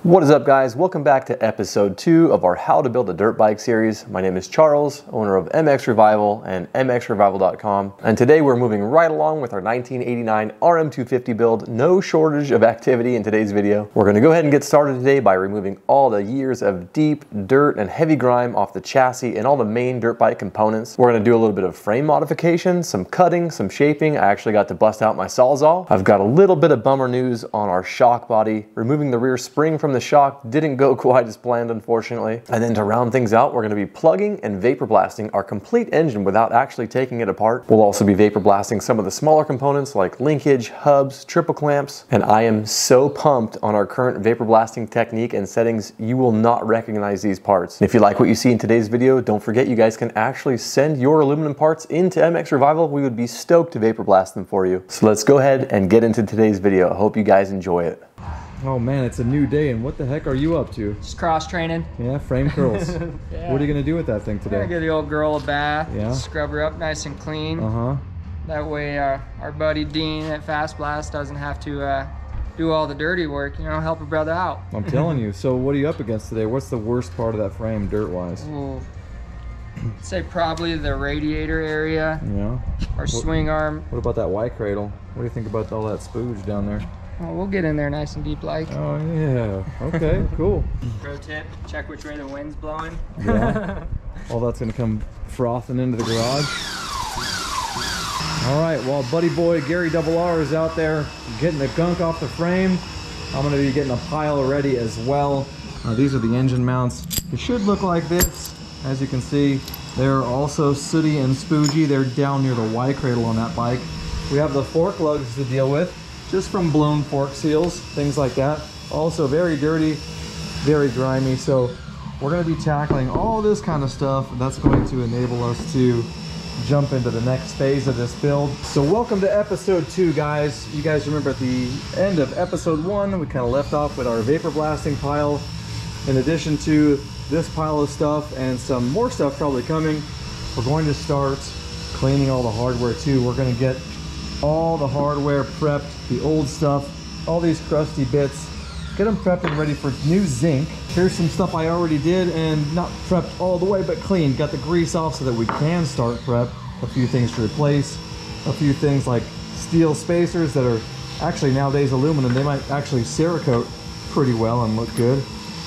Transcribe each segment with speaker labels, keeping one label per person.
Speaker 1: What is up, guys? Welcome back to episode 2 of our How to Build a Dirt Bike series. My name is Charles, owner of mXrevival and mXrevival.com, and today we're moving right along with our 1989 RM250 build. No shortage of activity in today's video. We're going to go ahead and get started today by removing all the years of deep dirt and heavy grime off the chassis and all the main dirt bike components. We're going to do a little bit of frame modification, some cutting, some shaping. I actually got to bust out my Sawzall. I've got a little bit of bummer news on our shock body. Removing the rear spring from the shock didn't go quite as planned, unfortunately. And then to round things out, we're going to be plugging and vapor blasting our complete engine without actually taking it apart. We'll also be vapor blasting some of the smaller components like linkage, hubs, triple clamps, and I am so pumped on our current vapor blasting technique and settings, you will not recognize these parts. And if you like what you see in today's video, don't forget you guys can actually send your aluminum parts into mXrevival. We would be stoked to vapor blast them for you. So let's go ahead and get into today's video. I hope you guys enjoy it.
Speaker 2: Oh man, it's a new day, and what the heck are you up to?
Speaker 3: Just cross training.
Speaker 2: Yeah, frame curls.
Speaker 3: Yeah.
Speaker 2: What are you gonna do with that thing today?
Speaker 3: I'm gonna give the old girl a bath,
Speaker 2: yeah,
Speaker 3: scrub her up nice and clean. That way our buddy Dean at Fast Blast doesn't have to do all the dirty work, you know, help a brother out.
Speaker 2: I'm telling you. So what are you up against today? What's the worst part of that frame dirt-wise?
Speaker 3: I'd say probably the radiator area.
Speaker 2: Yeah.
Speaker 3: Or swing arm.
Speaker 2: What about that Y cradle? What do you think about all that spooge down there?
Speaker 3: Well, we'll get in there nice and deep like.
Speaker 2: Oh yeah, okay, cool.
Speaker 3: Pro tip, check which way the wind's blowing.
Speaker 2: Yeah, all that's gonna come frothing into the garage. All right, well, buddy boy Gary Double R is out there getting the gunk off the frame. I'm gonna be getting a pile ready as well. These are the engine mounts. It should look like this. As you can see, they're also sooty and spoogey. They're down near the Y cradle on that bike. We have the fork lugs to deal with, just from blown fork seals, things like that. Also very dirty, very grimy. So we're gonna be tackling all this kind of stuff. That's going to enable us to jump into the next phase of this build. So welcome to episode 2, guys. You guys remember at the end of episode 1, we kind of left off with our vapor blasting pile. In addition to this pile of stuff and some more stuff probably coming, we're going to start cleaning all the hardware too. We're gonna get all the hardware prepped, the old stuff, all these crusty bits, get them prepped and ready for new zinc. Here's some stuff I already did and not prepped all the way, but clean. Got the grease off so that we can start prep. A few things to replace, a few things like steel spacers that are actually nowadays aluminum. They might actually Cerakote pretty well and look good.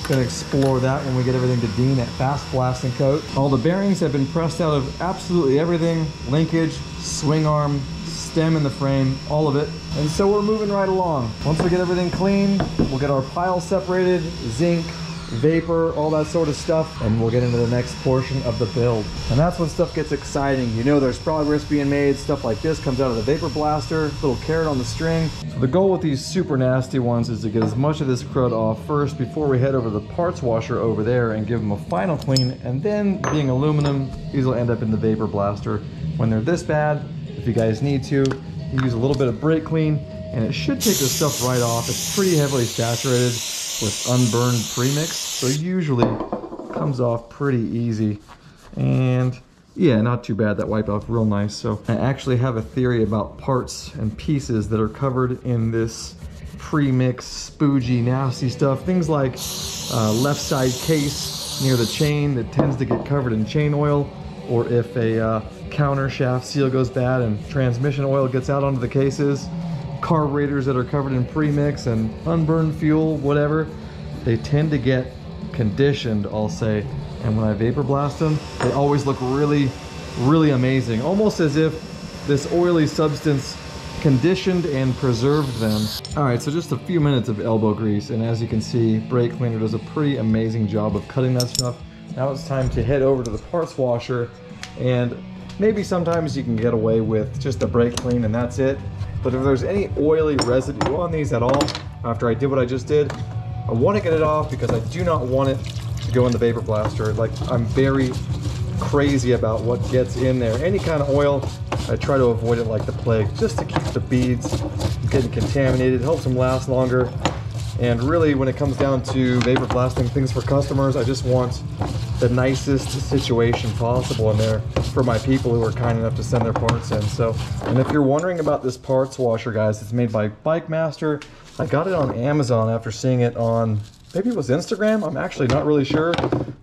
Speaker 2: Gonna explore that when we get everything to Dean at Fast Blast and Coat. All the bearings have been pressed out of absolutely everything. Linkage, swing arm, stem in the frame, all of it. And so we're moving right along. Once we get everything clean, we'll get our pile separated, zinc, vapor, all that sort of stuff, and we'll get into the next portion of the build. And that's when stuff gets exciting. You know there's progress being made. Stuff like this comes out of the vapor blaster, little carrot on the string. So the goal with these super nasty ones is to get as much of this crud off first before we head over to the parts washer over there and give them a final clean. And then, being aluminum, these will end up in the vapor blaster. When they're this bad, if you guys need to, you use a little bit of brake clean and it should take this stuff right off. It's pretty heavily saturated with unburned premix, so usually comes off pretty easy. And yeah, not too bad. That wiped off real nice. So I actually have a theory about parts and pieces that are covered in this premix, spoogey, nasty stuff. Things like left side case near the chain that tends to get covered in chain oil, or if a counter shaft seal goes bad and transmission oil gets out onto the cases. Carburetors that are covered in premix and unburned fuel, whatever, they tend to get conditioned, I'll say. And when I vapor blast them, they always look really, really amazing. Almost as if this oily substance conditioned and preserved them. All right, so just a few minutes of elbow grease, and as you can see, brake cleaner does a pretty amazing job of cutting that stuff. Now it's time to head over to the parts washer, and maybe sometimes you can get away with just a brake clean and that's it. But if there's any oily residue on these at all, after I did what I just did, I want to get it off because I do not want it to go in the vapor blaster. Like, I'm very crazy about what gets in there. Any kind of oil, I try to avoid it like the plague, just to keep the beads from getting contaminated. It helps them last longer. And really, when it comes down to vapor blasting things for customers, I just want the nicest situation possible in there for my people who are kind enough to send their parts in. So, and if you're wondering about this parts washer, guys, it's made by Bike Master. I got it on Amazon after seeing it on maybe it was Instagram. I'm actually not really sure,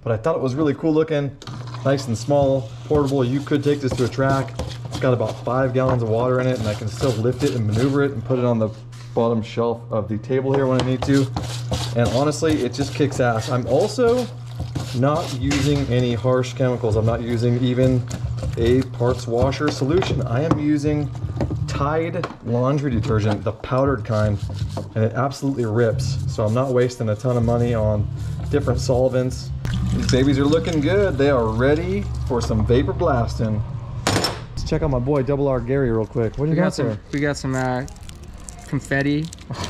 Speaker 2: but I thought it was really cool looking. Nice and small, portable. You could take this to a track. It's got about 5 gallons of water in it, and I can still lift it and maneuver it and put it on the bottom shelf of the table here when I need to. And honestly, it just kicks ass. I'm also not using any harsh chemicals. I'm not using even a parts washer solution. I am using Tide laundry detergent, the powdered kind, and it absolutely rips. So I'm not wasting a ton of money on different solvents. These babies are looking good. They are ready for some vapor blasting. Let's check out my boy Double R Gary real quick. What do you got there?
Speaker 3: We got some confetti.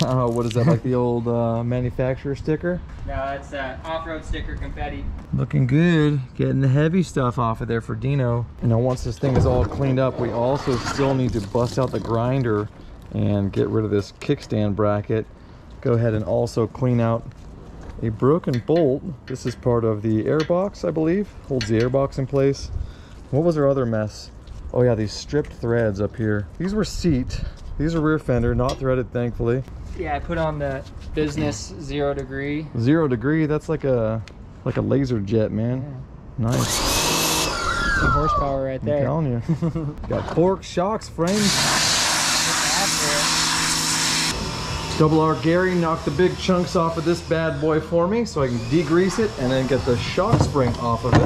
Speaker 2: Oh, what is that, like the old manufacturer sticker?
Speaker 3: No, that's off-road sticker confetti.
Speaker 2: Looking good. Getting the heavy stuff off of there for Dino. And now once this thing is all cleaned up, we also still need to bust out the grinder and get rid of this kickstand bracket. Go ahead and also clean out a broken bolt. This is part of the airbox, I believe. Holds the airbox in place. What was our other mess? Oh yeah, these stripped threads up here. These were seat. These are rear fender, not threaded, thankfully.
Speaker 3: Yeah, I put on the business 0 degree.
Speaker 2: 0 degree, that's like a laser jet, man. Yeah. Nice.
Speaker 3: Some horsepower right there.
Speaker 2: I'm telling you. Got forks, shocks, frames. Double R Gary knocked the big chunks off of this bad boy for me so I can degrease it and then get the shock spring off of it.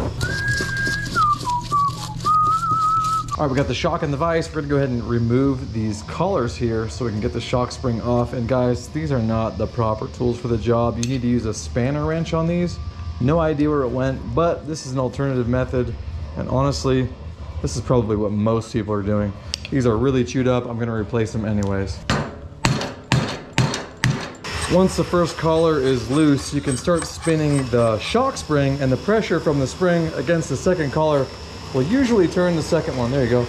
Speaker 2: All right, we got the shock and the vise. We're gonna go ahead and remove these collars here so we can get the shock spring off. And guys, these are not the proper tools for the job. You need to use a spanner wrench on these. No idea where it went, but this is an alternative method. And honestly, this is probably what most people are doing. These are really chewed up. I'm gonna replace them anyways. Once the first collar is loose, you can start spinning the shock spring, and the pressure from the spring against the second collar will usually turn the second one. There you go.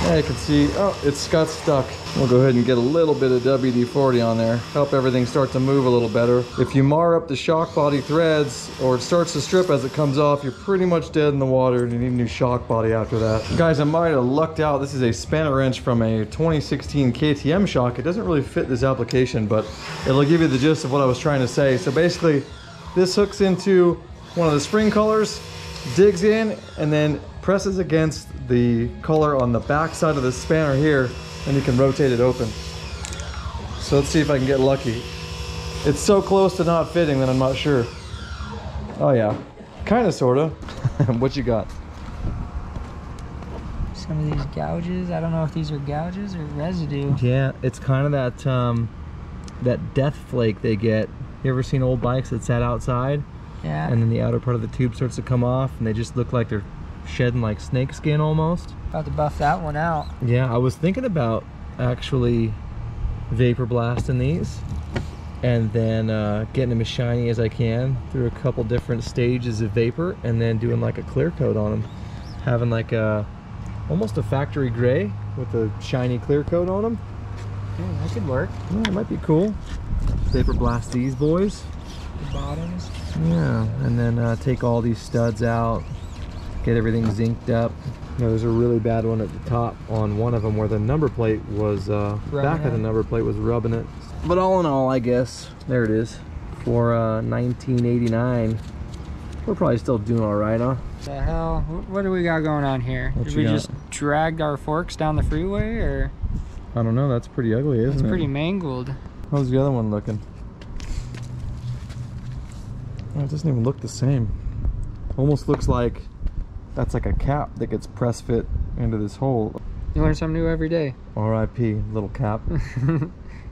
Speaker 2: Yeah, you can see, oh, it's got stuck. We'll go ahead and get a little bit of WD-40 on there. Help everything start to move a little better. If you mar up the shock body threads or it starts to strip as it comes off, you're pretty much dead in the water and you need a new shock body after that. Guys, I might have lucked out. This is a spanner wrench from a 2016 KTM shock. It doesn't really fit this application, but it'll give you the gist of what I was trying to say. So basically, this hooks into one of the spring collars, digs in, and then presses against the collar on the back side of the spanner here, and you can rotate it open. So let's see if I can get lucky. It's so close to not fitting that I'm not sure. Oh yeah, kind of, sort of. What you got?
Speaker 3: Some of these gouges, I don't know if these are gouges or residue.
Speaker 2: Yeah, it's kind of that that death flake they get. You ever seen old bikes that sat outside?
Speaker 3: Yeah.
Speaker 2: And then the outer part of the tube starts to come off and they just look like they're shedding like snake skin almost.
Speaker 3: About to buff that one out.
Speaker 2: Yeah, I was thinking about actually vapor blasting these and then getting them as shiny as I can through a couple different stages of vapor and then doing like a clear coat on them. Having like almost a factory gray with a shiny clear coat on them.
Speaker 3: Yeah, that could work.
Speaker 2: Yeah, it might be cool. Vapor blast these boys.
Speaker 3: The bottoms.
Speaker 2: Yeah, and then take all these studs out, get everything zinced up. You know, there's a really bad one at the top on one of them where the number plate was, back of the number plate was rubbing it. But all in all, I guess, there it is. For 1989, we're probably still doing all right, huh?
Speaker 3: The hell? What do we got going on here? Did we just dragged our forks down the freeway, or?
Speaker 2: I don't know, that's pretty ugly, isn't it?
Speaker 3: It's pretty mangled.
Speaker 2: How's the other one looking? Oh, it doesn't even look the same. Almost looks like that's like a cap that gets press fit into this hole.
Speaker 3: You learn something new every day.
Speaker 2: R.I.P. little cap.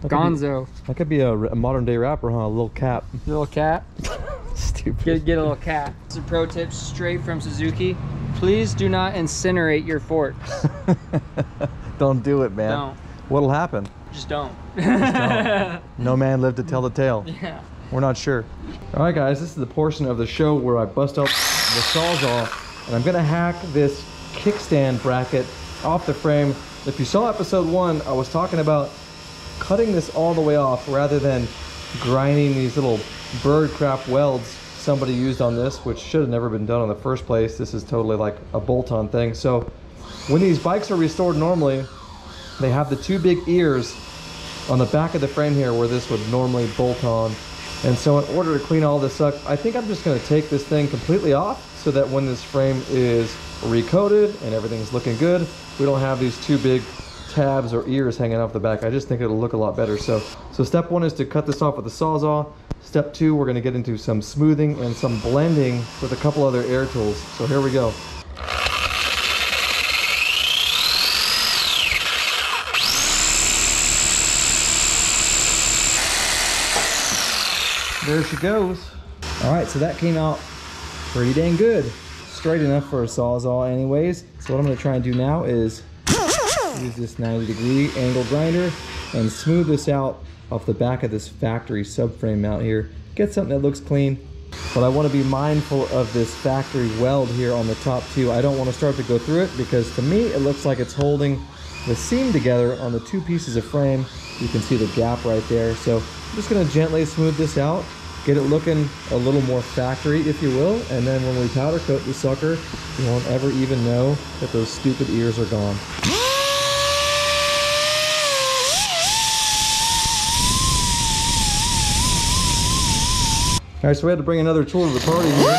Speaker 3: Gonzo.
Speaker 2: That could be a modern day rapper, huh? A little cap.
Speaker 3: Little cat.
Speaker 2: Stupid.
Speaker 3: Get a little cat. Some pro tips straight from Suzuki. Please do not incinerate your forks.
Speaker 2: Don't do it, man.
Speaker 3: Don't.
Speaker 2: What'll happen?
Speaker 3: Just don't.
Speaker 2: Just don't. No man lived to tell the tale.
Speaker 3: Yeah.
Speaker 2: We're not sure. All right, guys, this is the portion of the show where I bust out the sawzall, and I'm gonna hack this kickstand bracket off the frame. If you saw episode 1, I was talking about cutting this all the way off rather than grinding these little bird crap welds somebody used on this, which should have never been done in the first place. This is totally like a bolt-on thing. So when these bikes are restored normally, they have the 2 big ears on the back of the frame here where this would normally bolt on And so in order to clean all this up, I think I'm just going to take this thing completely off so that when this frame is recoated and everything's looking good, we don't have these two big tabs or ears hanging off the back. I just think it'll look a lot better. So step one is to cut this off with a Sawzall. Step two, we're going to get into some smoothing and some blending with a couple other air tools. So here we go. There she goes. All right, so that came out pretty dang good. Straight enough for a Sawzall anyways. So what I'm gonna try and do now is use this 90-degree angle grinder and smooth this out off the back of this factory subframe mount here. Get something that looks clean, but I wanna be mindful of this factory weld here on the top too. I don't wanna start to go through it because to me, it looks like it's holding the seam together on the two pieces of frame. You can see the gap right there. So I'm just gonna gently smooth this out, get it looking a little more factory, if you will, and then when we powder coat the sucker, you won't ever even know that those stupid ears are gone. All right, so we had to bring another tool to the party here.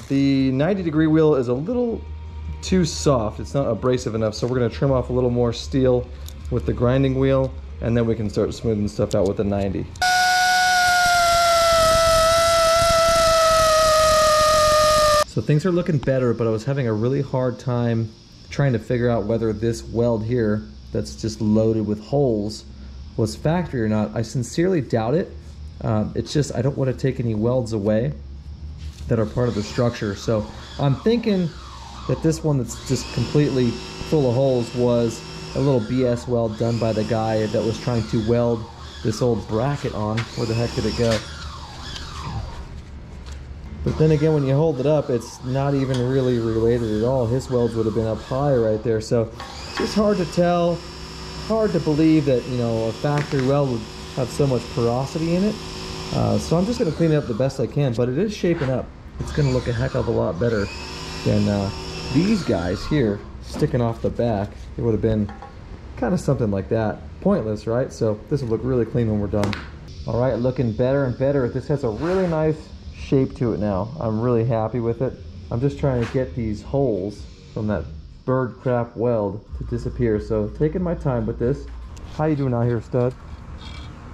Speaker 2: The 90-degree wheel is a little too soft. It's not abrasive enough, so we're gonna trim off a little more steel with the grinding wheel, and then we can start smoothing stuff out with the 90. So things are looking better, but I was having a really hard time trying to figure out whether this weld here that's just loaded with holes was factory or not. I sincerely doubt it. It's just I don't want to take any welds away that are part of the structure. So I'm thinking that this one that's just completely full of holes was a little BS weld done by the guy that was trying to weld this old bracket on. Where the heck did it go? But then again, when you hold it up, it's not even really related at all. His welds would have been up high right there. So it's just hard to tell, hard to believe that, you know, a factory weld would have so much porosity in it. So I'm just gonna clean it up the best I can, but it is shaping up. It's gonna look a heck of a lot better than these guys here sticking off the back. It would have been kind of something like that. Pointless, right? So this will look really clean when we're done. All right, looking better and better. This has a really nice shape to it now. I'm really happy with it. I'm just trying to get these holes from that bird crap weld to disappear. So taking my time with this. How you doing out here, stud?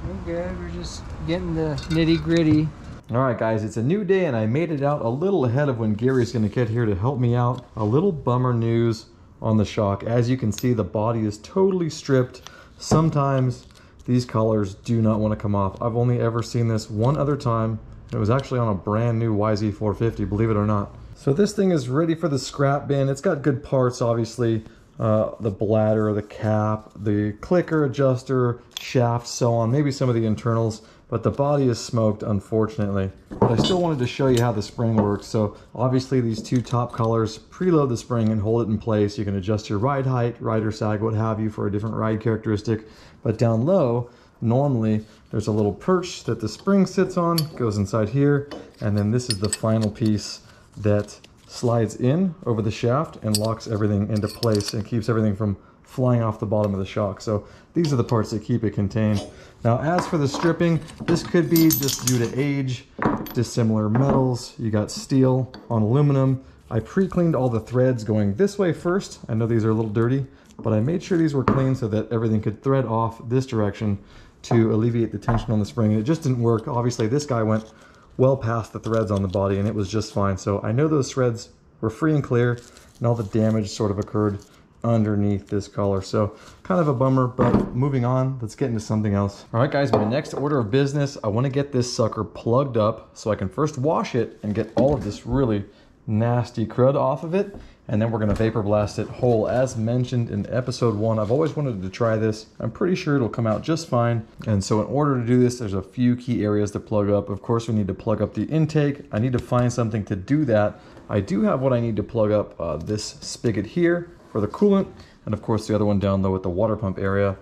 Speaker 3: We're good. We're just getting the nitty gritty.
Speaker 2: All right, guys, it's a new day and I made it out a little ahead of when Gary's gonna get here to help me out. A little bummer news on the shock. As you can see, the body is totally stripped. Sometimes these colors do not want to come off. I've only ever seen this one other time. It was actually on a brand new YZ450, believe it or not. So this thing is ready for the scrap bin. It's got good parts, obviously. The bladder, the cap, the clicker, adjuster, shaft, so on. Maybe some of the internals, but the body is smoked, unfortunately. But I still wanted to show you how the spring works. So obviously these two top colors preload the spring and hold it in place. You can adjust your ride height, rider sag, what have you, for a different ride characteristic. But down low, normally there's a little perch that the spring sits on, goes inside here, and then this is the final piece that slides in over the shaft and locks everything into place and keeps everything from flying off the bottom of the shock. So these are the parts that keep it contained. Now, as for the stripping, this could be just due to age, dissimilar metals. You got steel on aluminum. I pre-cleaned all the threads going this way first. I know these are a little dirty, but I made sure these were clean so that everything could thread off this direction to alleviate the tension on the spring. And it just didn't work. Obviously, this guy went well past the threads on the body and it was just fine. So I know those threads were free and clear and all the damage sort of occurred underneath this collar. So kind of a bummer, but moving on, let's get into something else. All right, guys, my next order of business, I want to get this sucker plugged up so I can first wash it and get all of this really nasty crud off of it. And then we're going to vapor blast it whole. As mentioned in episode 1, I've always wanted to try this. I'm pretty sure it'll come out just fine. And so in order to do this, there's a few key areas to plug up. Of course, we need to plug up the intake. I need to find something to do that. I do have what I need to plug up this spigot here for the coolant. And of course, the other one down low at the water pump area.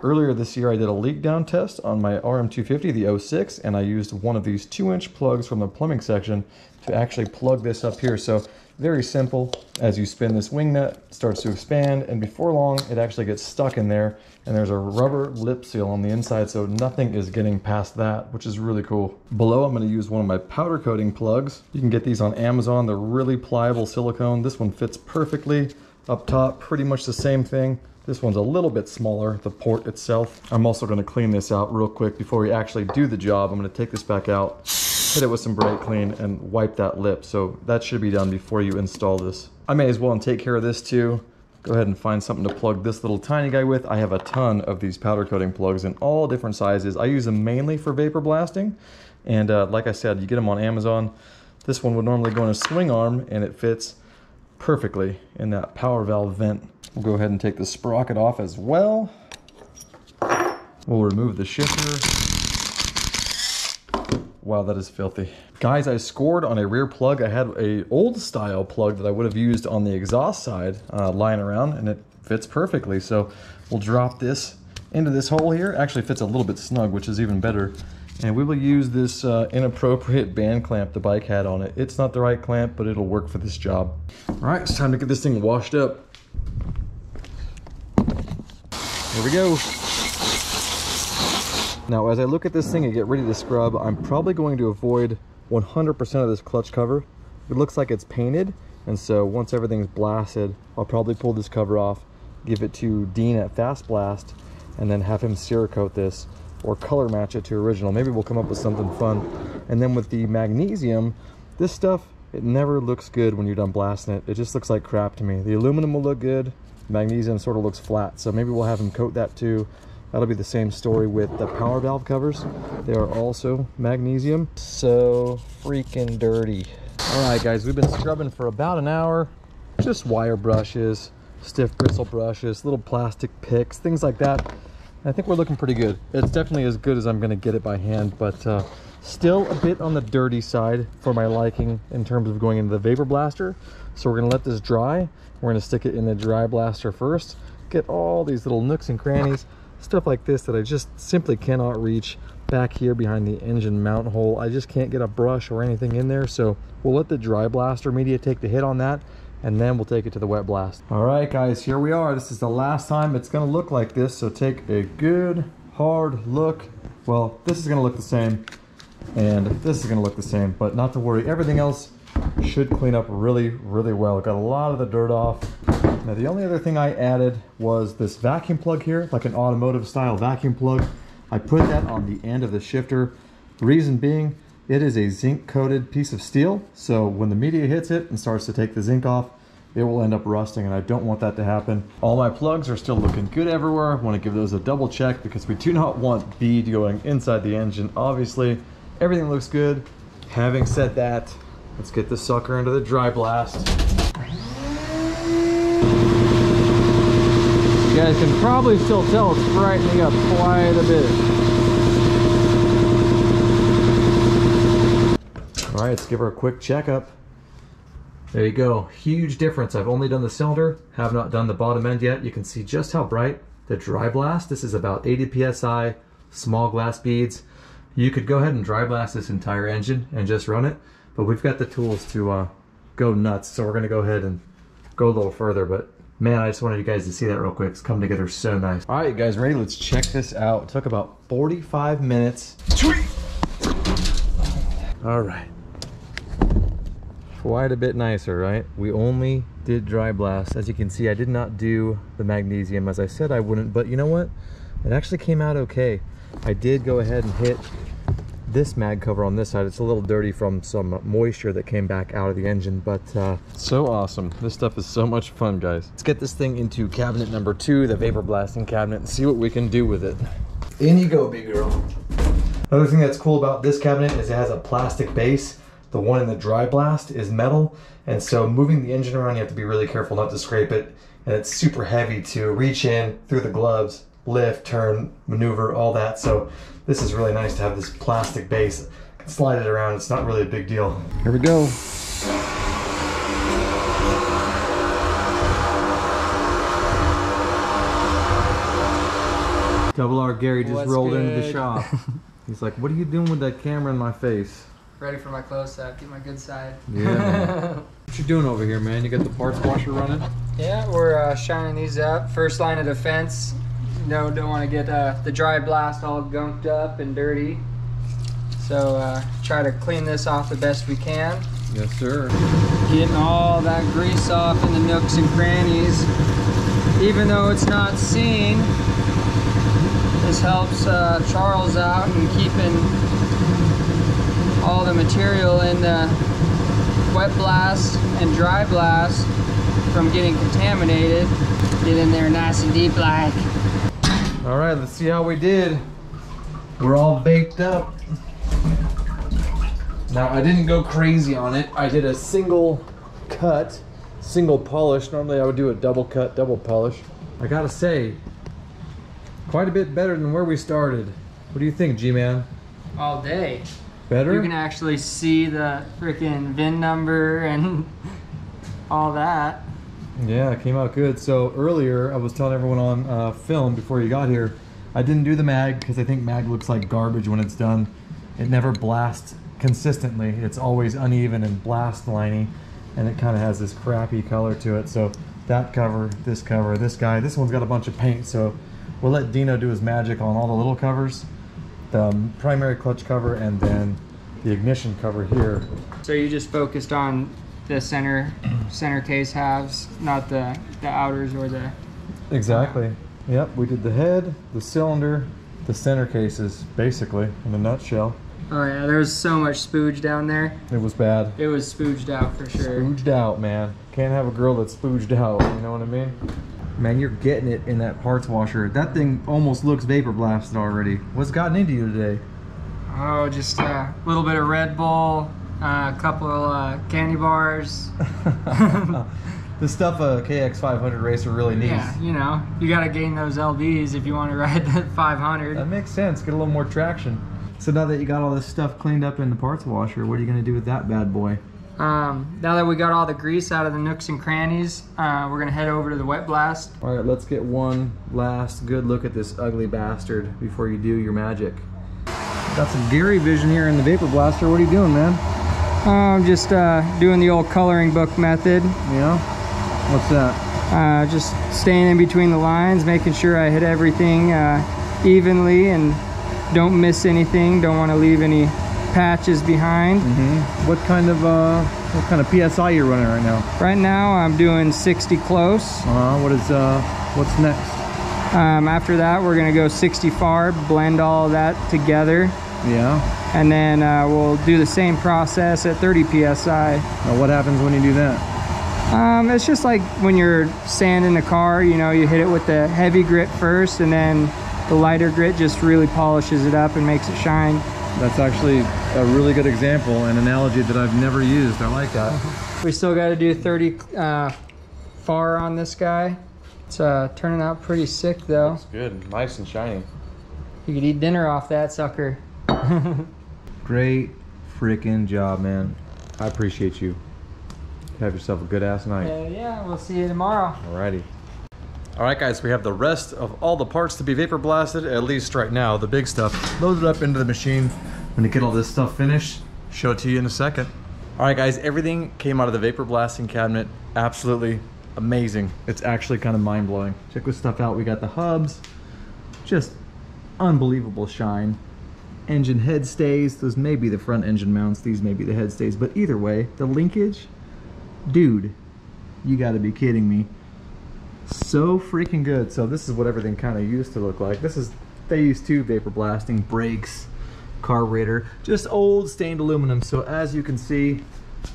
Speaker 2: Earlier this year I did a leak down test on my RM250, the 06, and I used one of these 2-inch plugs from the plumbing section to actually plug this up here. So very simple. As you spin this wing nut, it starts to expand, and before long it actually gets stuck in there, and there's a rubber lip seal on the inside, so nothing is getting past that, which is really cool. Below I'm going to use one of my powder coating plugs. You can get these on Amazon. They're really pliable silicone. This one fits perfectly. Up top, pretty much the same thing. This one's a little bit smaller, the port itself. I'm also going to clean this out real quick before we actually do the job. I'm going to take this back out, hit it with some brake clean, and wipe that lip. So that should be done before you install this. I may as well take care of this too. Go ahead and find something to plug this little tiny guy with. I have a ton of these powder coating plugs in all different sizes. I use them mainly for vapor blasting. And like I said, you get them on Amazon. This one would normally go in a swing arm, and it fits perfectly in that power valve vent. We'll go ahead and take the sprocket off as well. We'll remove the shifter. Wow, that is filthy. Guys, I scored on a rear plug. I had a old style plug that I would have used on the exhaust side lying around, and it fits perfectly. So we'll drop this into this hole here. Actually fits a little bit snug, which is even better. And we will use this inappropriate band clamp the bike had on it. It's not the right clamp, but it'll work for this job. All right, it's time to get this thing washed up. Here we go. Now, as I look at this thing and get ready to scrub, I'm probably going to avoid 100% of this clutch cover. It looks like it's painted, and so once everything's blasted, I'll probably pull this cover off, give it to Dean at Fast Blast, and then have him Cerakote this or color match it to original. Maybe we'll come up with something fun. And then with the magnesium, this stuff, it never looks good when you're done blasting it. It just looks like crap to me. The aluminum will look good. Magnesium sort of looks flat, so maybe we'll have him coat that too. That'll be the same story with the power valve covers. They are also magnesium. So freaking dirty. All right, guys, we've been scrubbing for about an hour. Just wire brushes, stiff bristle brushes, little plastic picks, things like that. I think we're looking pretty good. It's definitely as good as I'm gonna get it by hand, but still a bit on the dirty side for my liking in terms of going into the vapor blaster. So we're gonna let this dry. We're gonna stick it in the dry blaster first, get all these little nooks and crannies, stuff like this that I just simply cannot reach back here behind the engine mount hole. I just can't get a brush or anything in there. So we'll let the dry blaster media take the hit on that, and then we'll take it to the wet blast. All right, guys, here we are. This is the last time it's gonna look like this. So take a good hard look. Well, this is gonna look the same, and this is gonna look the same, but not to worry. Everything else should clean up really, really well. Got a lot of the dirt off. Now, the only other thing I added was this vacuum plug here, like an automotive style vacuum plug. I put that on the end of the shifter. Reason being, it is a zinc coated piece of steel. So when the media hits it and starts to take the zinc off, it will end up rusting, and I don't want that to happen. All my plugs are still looking good everywhere. I want to give those a double check because we do not want bead going inside the engine. Obviously, everything looks good. Having said that, let's get this sucker into the dry blast. You guys can probably still tell it's brightening up quite a bit. All right, let's give her a quick checkup. There you go, huge difference. I've only done the cylinder, have not done the bottom end yet. You can see just how bright the dry blast. This is about 80 PSI, small glass beads. You could go ahead and dry blast this entire engine and just run it, but we've got the tools to go nuts. So we're gonna go ahead and go a little further, but man, I just wanted you guys to see that real quick. It's come together so nice. All right, you guys ready? Let's check this out. It took about 45 minutes. All right. Quite a bit nicer, right? We only did dry blast. As you can see, I did not do the magnesium as I said I wouldn't, but you know what? It actually came out okay. I did go ahead and hit this mag cover on this side. It's a little dirty from some moisture that came back out of the engine, but so awesome. This stuff is so much fun, guys. Let's get this thing into cabinet number 2, the vapor blasting cabinet, and see what we can do with it. In you go, big girl. Another thing that's cool about this cabinet is it has a plastic base. The one in the dry blast is metal, and so moving the engine around, you have to be really careful not to scrape it, and it's super heavy to reach in through the gloves, lift, turn, maneuver, all that. So this is really nice to have this plastic base. I can slide it around, it's not really a big deal. Here we go. Double R Gary just
Speaker 3: What's
Speaker 2: rolled
Speaker 3: good?
Speaker 2: into the shop. He's like, what are you doing with that camera in my face?
Speaker 3: Ready for my close-up, get my good side.
Speaker 2: Yeah. What you doing over here, man? You got the parts washer running?
Speaker 3: Yeah, we're shining these up. First line of defense. No, don't want to get the dry blast all gunked up and dirty. So try to clean this off the best we can.
Speaker 2: Yes, sir.
Speaker 3: Getting all that grease off in the nooks and crannies. Even though it's not seen, this helps Charles out in keeping all the material in the wet blast and dry blast from getting contaminated. Get in there nice and deep like.
Speaker 2: All right, let's see how we did. We're all baked up. Now, I didn't go crazy on it. I did a single cut, single polish. Normally I would do a double cut, double polish. I gotta say, quite a bit better than where we started. What do you think, G-Man?
Speaker 3: All day.
Speaker 2: Better?
Speaker 3: You can actually see the freaking VIN number and all that.
Speaker 2: Yeah, it came out good. So earlier, I was telling everyone on film before you got here, I didn't do the mag because I think mag looks like garbage when it's done. It never blasts consistently. It's always uneven and blast liney, and it kind of has this crappy color to it. So that cover, this guy, this one's got a bunch of paint. So we'll let Dino do his magic on all the little covers. The primary clutch cover and then the ignition cover here.
Speaker 3: So you just focused on the center case halves, not the outers or the...
Speaker 2: Exactly. Yep, we did the head, the cylinder, the center cases, basically, in a nutshell.
Speaker 3: Oh yeah, there was so much spooge down there.
Speaker 2: It was bad.
Speaker 3: It was spooged out for sure.
Speaker 2: Spooged out, man. Can't have a girl that's spooged out, you know what I mean? Man, you're getting it in that parts washer. That thing almost looks vapor blasted already. What's gotten into you today?
Speaker 3: Oh, just a little bit of Red Bull, a couple of candy bars.
Speaker 2: The stuff a KX500 racer really needs.
Speaker 3: Yeah, you know, you gotta gain those LBs if you want to ride the 500.
Speaker 2: That makes sense. Get a little more traction. So now that you got all this stuff cleaned up in the parts washer, what are you gonna do with that bad boy?
Speaker 3: Now that we got all the grease out of the nooks and crannies, we're gonna head over to the wet blast.
Speaker 2: All right, let's get one last good look at this ugly bastard before you do your magic. Got some Gary vision here in the vapor blaster. What are you doing, man?
Speaker 3: I'm just doing the old coloring book method.
Speaker 2: Yeah? What's that?
Speaker 3: Just staying in between the lines, making sure I hit everything evenly and don't miss anything. Don't want to leave any patches behind.
Speaker 2: What kind of PSI you're running right now?
Speaker 3: Right now I'm doing 60 close.
Speaker 2: What's next?
Speaker 3: After that we're gonna go 60 far, blend all of that together.
Speaker 2: Yeah.
Speaker 3: And then we'll do the same process at 30 PSI.
Speaker 2: Now what happens when you do that?
Speaker 3: It's just like when you're sanding a car, you know, you hit it with the heavy grit first and then the lighter grit just really polishes it up and makes it shine.
Speaker 2: That's actually a really good example, an analogy that I've never used. I like that.
Speaker 3: We still got to do 30 far on this guy. It's turning out pretty sick though.
Speaker 2: It's good, nice and shiny.
Speaker 3: You could eat dinner off that sucker.
Speaker 2: Great freaking job, man. I appreciate you. Have yourself a good ass night.
Speaker 3: Yeah, we'll see you tomorrow.
Speaker 2: Alrighty. Alright guys, we have the rest of all the parts to be vapor blasted, at least right now, the big stuff, loaded up into the machine. When you get all this stuff finished, show it to you in a second. Alright guys, everything came out of the vapor blasting cabinet. Absolutely amazing. It's actually kind of mind-blowing. Check this stuff out. We got the hubs, just unbelievable shine. Engine head stays, those may be the front engine mounts, these may be the head stays, but either way, the linkage, dude, you gotta be kidding me. So freaking good. So this is what everything kind of used to look like. This is phase 2 vapor blasting, brakes, carburetor, just old stained aluminum. So as you can see,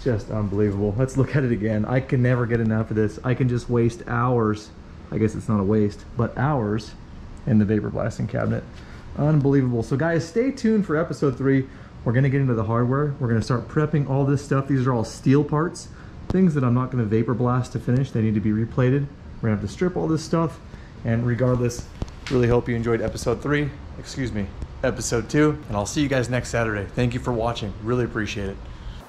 Speaker 2: just unbelievable. Let's look at it again. I can never get enough of this. I can just waste hours, I guess it's not a waste, but hours in the vapor blasting cabinet. Unbelievable. So guys, stay tuned for episode 3. We're gonna get into the hardware. We're gonna start prepping all this stuff. These are all steel parts, things that I'm not gonna vapor blast to finish. They need to be replated. We're gonna have to strip all this stuff, and regardless, really hope you enjoyed episode 2, and I'll see you guys next Saturday. Thank you for watching, really appreciate it.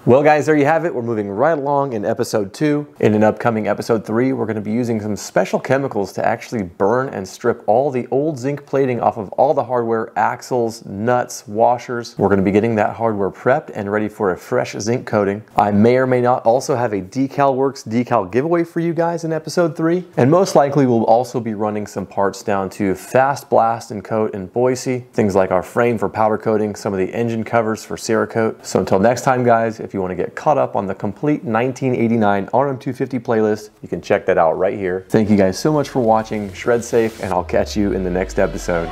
Speaker 1: Well guys, there you have it. We're moving right along in episode 2. In an upcoming episode 3, we're going to be using some special chemicals to actually burn and strip all the old zinc plating off of all the hardware, axles, nuts, washers. We're going to be getting that hardware prepped and ready for a fresh zinc coating. I may or may not also have a Decal Works decal giveaway for you guys in episode 3. And most likely we'll also be running some parts down to Fast Blast and Coat in Boise. Things like our frame for powder coating, some of the engine covers for Cerakote. So until next time guys, if you want to get caught up on the complete 1989 RM250 playlist, you can check that out right here. Thank you guys so much for watching. Shred safe, and I'll catch you in the next episode.